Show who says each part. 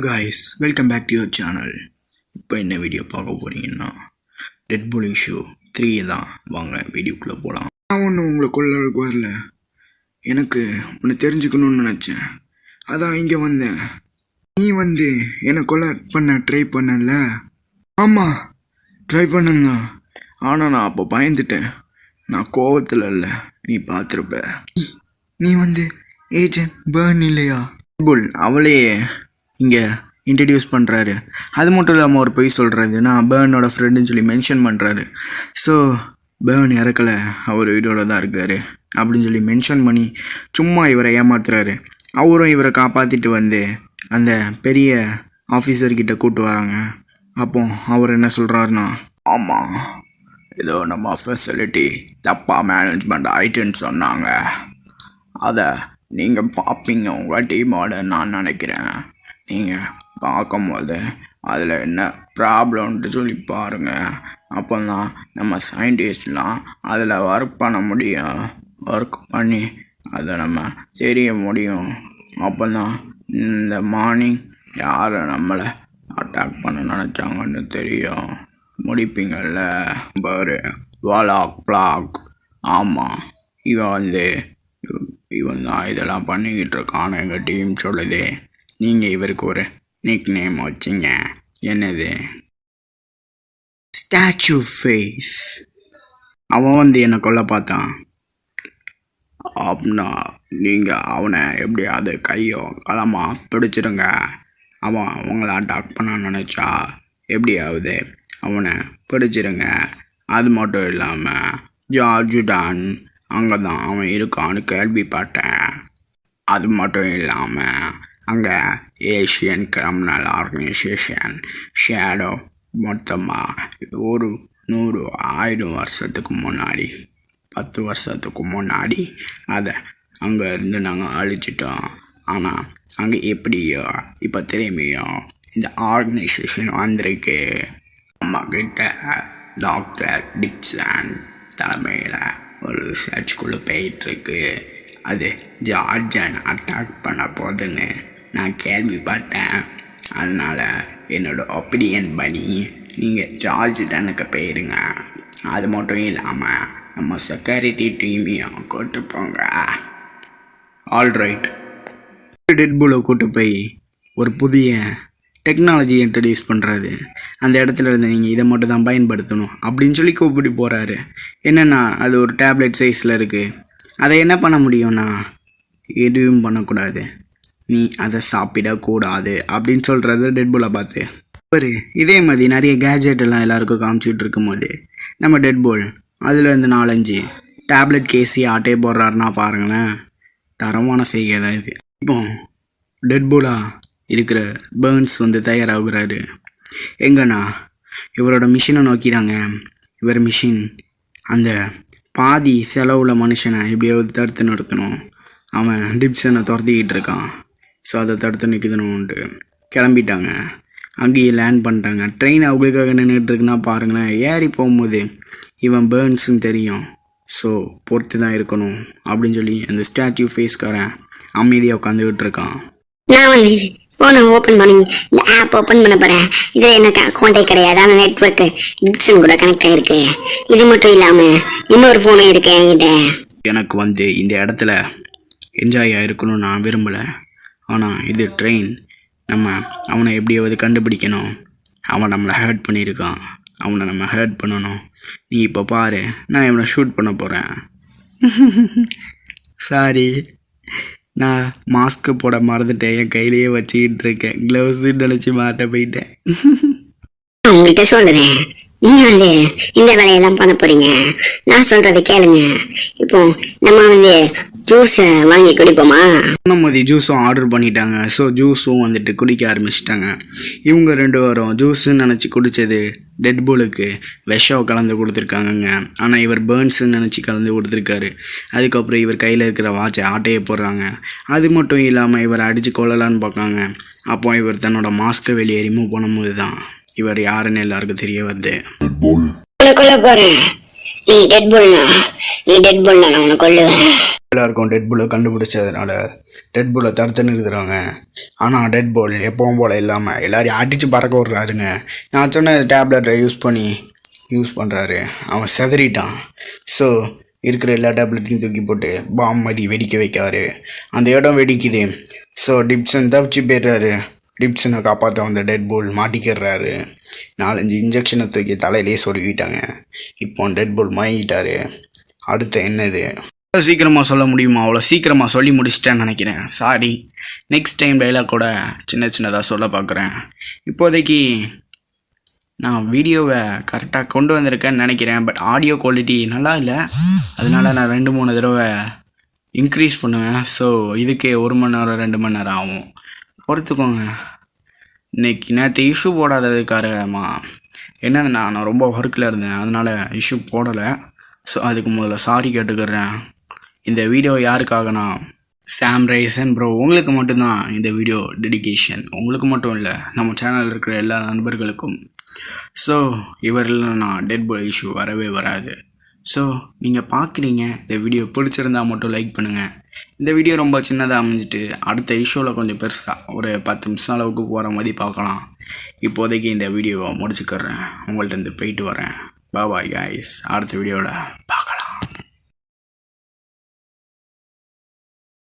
Speaker 1: guys, welcome back to your channel. இப்போ என்ன video பார்க்க போறீங்கன்னா ரெட் புல் இஷ்யூ 3 தான். வாங்க வீடியோக்குள்ளே போகலாம். நான் ஒன்றும் உங்களை கொல்ல வரல, எனக்கு ஒன்று தெரிஞ்சுக்கணும்னு நினச்சேன், அதான் இங்கே வந்தேன். நீ என்னை கொலை பண்ண ட்ரை பண்ணல? ஆமாம், ட்ரை பண்ணுங்க. ஆனால் நான் அப்போ பயந்துட்டேன். நான் கோவத்தில் இல்லை, நீ பார்த்துருப்ப. நீ ஏஜென்ட் பர்ன் இல்லையா? புல் அவளே இங்கே இன்ட்ரடியூஸ் பண்ணுறாரு. அது மட்டும் இல்லாமல் ஒரு பொய் சொல்கிறது, நான் பேர்னோட ஃப்ரெண்டுன்னு சொல்லி மென்ஷன் பண்ணுறாரு. ஸோ பேர்ன் இறக்கலை, அவர் வீடோட தான் இருக்கார் அப்படின்னு சொல்லி மென்ஷன் பண்ணி சும்மா இவரை ஏமாத்துறாரு. அவரும் இவரை காப்பாற்றிட்டு அந்த பெரிய ஆஃபீஸர்கிட்ட கூப்பிட்டு வராங்க. அப்போ அவர் என்ன சொல்கிறாருன்னா, ஆமாம், ஏதோ நம்ம ஃபெசிலிட்டி தப்பாக மேனேஜ்மெண்ட் ஆயிட்டுன்னு சொன்னாங்க, அதை நீங்கள் பார்ப்பீங்க உங்கள் டீமோட நான் நினைக்கிறேன். நீங்கள் பார்க்கும்போது அதில் என்ன ப்ராப்ளம்ன்ட்டு சொல்லி பாருங்கள். அப்போ தான் நம்ம சயின்டிஸ்ட்லாம் அதில் ஒர்க் பண்ண முடியும், ஒர்க் பண்ணி அதை நம்ம தெரிய முடியும். அப்போ தான் இந்த மார்னிங் யார் நம்மளை அட்டாக் பண்ண நினச்சாங்கன்னு தெரியும். முடிப்பீங்கள்ல பாரு, பிளாக். ஆமாம், இவன் தான் இதெல்லாம் பண்ணிக்கிட்டு இருக்கான்னு எங்கள் டீம் சொல்லுது. நீங்கள் இவருக்கு ஒரு நிக் நேம் வச்சிங்க, என்னது? Statue face. அவன் என்னை கொல்ல பார்த்தான். அப்படின்னா நீங்கள் அவனை எப்படியாவது கையோ களமாக பிடிச்சிருங்க. அவன் அவங்கள அட்டாக் பண்ண நினச்சா எப்படியாவது அவனை பிடிச்சிருங்க. அது மட்டும் இல்லாமல் ஜார்ஜுடான் அங்கே தான் அவன் இருக்கான்னு கேள்விப்பட்டேன். அது மட்டும் இல்லாமல் அங்கே ஏஷியன் கிரிமினல் ஆர்கனைசேஷன் ஷேடோ மொத்தமாக ஒரு 100,000 வருஷத்துக்கு முன்னாடி, 10 வருஷத்துக்கு முன்னாடி அதை அங்கே இருந்து நாங்கள் அழிச்சிட்டோம். ஆனால் அங்கே எப்படியோ இப்போ திரும்பியோ இந்த ஆர்கனைசேஷன் வந்திருக்கு. நம்மக்கிட்ட டாக்டர் டிக்சன் தலைமையில் ஒரு ரிசர்ச் குழு போயிட்டுருக்கு. அது ஜார்ஜன் அட்டாக் பண்ண போதுன்னு நான் கேள்விப்பட்டேன். அதனால் என்னோடய ஒப்பீனியன் பண்ணி நீங்கள் ஜார்ஜனுக்கு போயிருங்க. அது மட்டும் இல்லாமல் நம்ம செக்யூரிட்டி டீமையும் கூட்டு போங்க. ஆல்ரைட். ரெட் புல்லை கூட்டு போய் ஒரு புதிய டெக்னாலஜி இன்ட்ரடியூஸ் பண்ணுறாரு. அந்த இடத்துல இருந்து நீங்கள் இதை மட்டும் தான் பயன்படுத்தணும் அப்படின்னு சொல்லி கூப்பிட்டு போகிறாரு. என்னென்னா அது ஒரு டேப்லெட் சைஸில் இருக்குது. அதை என்ன பண்ண முடியும்னா, எதுவும் பண்ணக்கூடாது, நீ அதை சாப்பிடக்கூடாது அப்படின்னு சொல்கிறது டெட் புல்லை பார்த்து. ஒரு இதே மாதிரி நிறைய கேஜெட் எல்லாம் எல்லாருக்கும் காமிச்சிட்டு இருக்கும்போது நம்ம டெட் புல் அதுலேருந்து 4-5 டேப்லெட் கேசி ஆட்டே போடுறாருன்னா பாருங்களேன், தரமான செய்கை தான் இது. இப்போ டெட் புல்லாக இருக்கிற பேர்ன்ஸ் தயாராகிறாரு. எங்கன்னா இவரோட மிஷினை நோக்கி தாங்க. இவர் மிஷின் அந்த பாதி செலவில் மனுஷனை எப்படியாவது தடுத்து நிறுத்தணும். அவன் டிப்சனை துரத்திக்கிட்டு இருக்கான். ஸோ அதை தடுத்து நிற்கணும்ன்ட்டு கிளம்பிட்டாங்க. அங்கேயே லேண்ட் பண்ணிட்டாங்க. ட்ரெயின் அவங்களுக்காக நின்றுட்டுருக்குன்னா பாருங்களேன். ஏறி போகும்போது இவன் பேர்ன்ஸுன்னு தெரியும். ஸோ பொறுத்து தான் இருக்கணும் அப்படின்னு சொல்லி அந்த ஸ்டாச்சு ஃபேஸ்காரன் அமைதியாக உட்காந்துக்கிட்டு இருக்கான்.
Speaker 2: ஃபோனை ஓப்பன் பண்ணி இந்த ஆப் ஓப்பன் பண்ண போகிறேன். இதில் எனக்கு அக்கௌண்ட்டே கிடையாது, ஆனால் நெட்ஒர்க்கு டிப்சன் கூட கனெக்ட் ஆகிருக்கு. இது மட்டும் இல்லாமல் இன்னொரு ஃபோனும் இருக்கு என்கிட்ட.
Speaker 1: எனக்கு இந்த இடத்துல என்ஜாய் ஆகிருக்கணும்னு நான் விரும்பலை. ஆனால் இது ட்ரெயின், நம்ம அவனை எப்படியாவது கண்டுபிடிக்கணும். அவன் நம்மளை ஹர்ட் பண்ணியிருக்கான், அவனை நம்ம ஹர்ட் பண்ணணும். நீ இப்போ பாரு, நான் இவனை ஷூட் பண்ண போகிறேன். சாரி, நான் மாஸ்க்கு போட மறந்துட்டேன், என் கையிலேயே வச்சுக்கிட்டு இருக்கேன். க்ளவுஸு நினச்சி மாட்ட போயிட்டேன்.
Speaker 2: உங்கள்கிட்ட சொல்லுறேன், நீங்கள் இந்த வேலையெல்லாம் பண்ண போகிறீங்க. நான் சொல்கிறத கேளுங்க. இப்போ நம்ம ஜூஸை வாங்கி குடிப்போமா?
Speaker 1: மாதிரி ஜூஸும் ஆர்டர் பண்ணிட்டாங்க. ஸோ ஜூஸும் குடிக்க ஆரம்பிச்சிட்டாங்க. இவங்க 2 பேரும் ஜூஸுன்னு நினச்சி குடித்தது டெட் புல்லுக்கு விஷம் கலந்து கொடுத்துருக்காங்கங்க. ஆனால் இவர் பேர்ன்ஸுன்னு நினச்சி கலந்து கொடுத்துருக்காரு. அதுக்கப்புறம் இவர் கையில் இருக்கிற வாட்சை ஆட்டையை போடுறாங்க. அது மட்டும் இல்லாமல் இவர் அடித்து கொள்ளலான்னு பார்க்காங்க. அப்போ இவர் தன்னோட மாஸ்க்கை வெளியே ரிமூவ் பண்ணும்போது தான் இவர் யாருன்னு எல்லாருக்கும் தெரிய வருது.
Speaker 2: நீ டெட் புல்னா நான் உன்னை கொல்லுவேன்.
Speaker 1: எல்லாருக்கும் டெட் புல்லை கண்டுபிடிச்சதுனால டெட் புல்லை தடுத்து நிறுத்துறாங்க. ஆனால் டெட் புல் எப்பவும் போல் இல்லாமல் எல்லாரையும் அடித்து பறக்க விட்றாருங்க. நான் சொன்ன டேப்லெட்டை யூஸ் பண்ணுறாரு. அவன் செதறிட்டான். ஸோ இருக்கிற எல்லா டேப்லெட்டையும் தூக்கி போட்டு பாம் மாதிரி வெடிக்க வைக்காரு. அந்த இடம் வெடிக்குது. ஸோ டிப்சன் தப்பிச்சு போய்டுறாரு. டிப்சனை காப்பாற்ற வந்த டெட் புல் மாட்டிக்கிறாரு. 4-5 இன்ஜெக்ஷனை தூக்கி தலையிலே சொருவிட்டாங்க. இப்போ டெட் புல் மயங்கிட்டாரு. அடுத்து என்னது அவ்வளோ சீக்கிரமாக சொல்ல முடியுமா? அவ்வளோ சீக்கிரமாக சொல்லி முடிச்சிட்டேன்னு நினைக்கிறேன். சாரி. நெக்ஸ்ட் டைம் டைலாக் கூட சின்னதாக சொல்ல பார்க்குறேன். இப்போதைக்கு நான் வீடியோவை கரெக்டாக கொண்டு வந்திருக்கேன்னு நினைக்கிறேன். பட் ஆடியோ குவாலிட்டி நல்லா இல்லை. அதனால நான் 2-3 தடவை இன்க்ரீஸ் பண்ணுவேன். ஸோ இதுக்கே 1 மணி நேரம் 2 மணி நேரம் ஆகும். பொறுத்துக்கோங்க. நேற்று இஷ்யூ போடாதது காரணமாக என்னன்னா நான் ரொம்ப ஒர்க்கில் இருந்தேன். அதனால் இஷ்யூ போடலை. ஸோ அதுக்கு முதல்ல சாரி கேட்டுக்கிறேன். இந்த வீடியோ யாருக்காகனா சாம் ரைசன் ப்ரோ உங்களுக்கு மட்டும்தான் இந்த வீடியோ டெடிகேஷன். உங்களுக்கு மட்டும் இல்லை, நம்ம சேனலில் இருக்கிற எல்லா நண்பர்களுக்கும். ஸோ இவரில்லைனா டெட் புல் இஷ்யூ வரவே வராது. ஸோ நீங்கள் பார்க்குறீங்க. இந்த வீடியோ பிடிச்சிருந்தா மட்டும் லைக் பண்ணுங்கள். இந்த வீடியோ ரொம்ப சின்னதாக அமைஞ்சிட்டு அடுத்த இஷ்யூவில் கொஞ்சம் பெருசாக ஒரு 10 நிமிஷம் அளவுக்கு போகிற மாதிரி பார்க்கலாம். இப்போதைக்கு இந்த வீடியோவை முடிச்சுக்கிறேன். உங்கள்கிட்ட போயிட்டு வரேன். Bye guys. அடுத்த வீடியோவில் பார்க்கலாம்.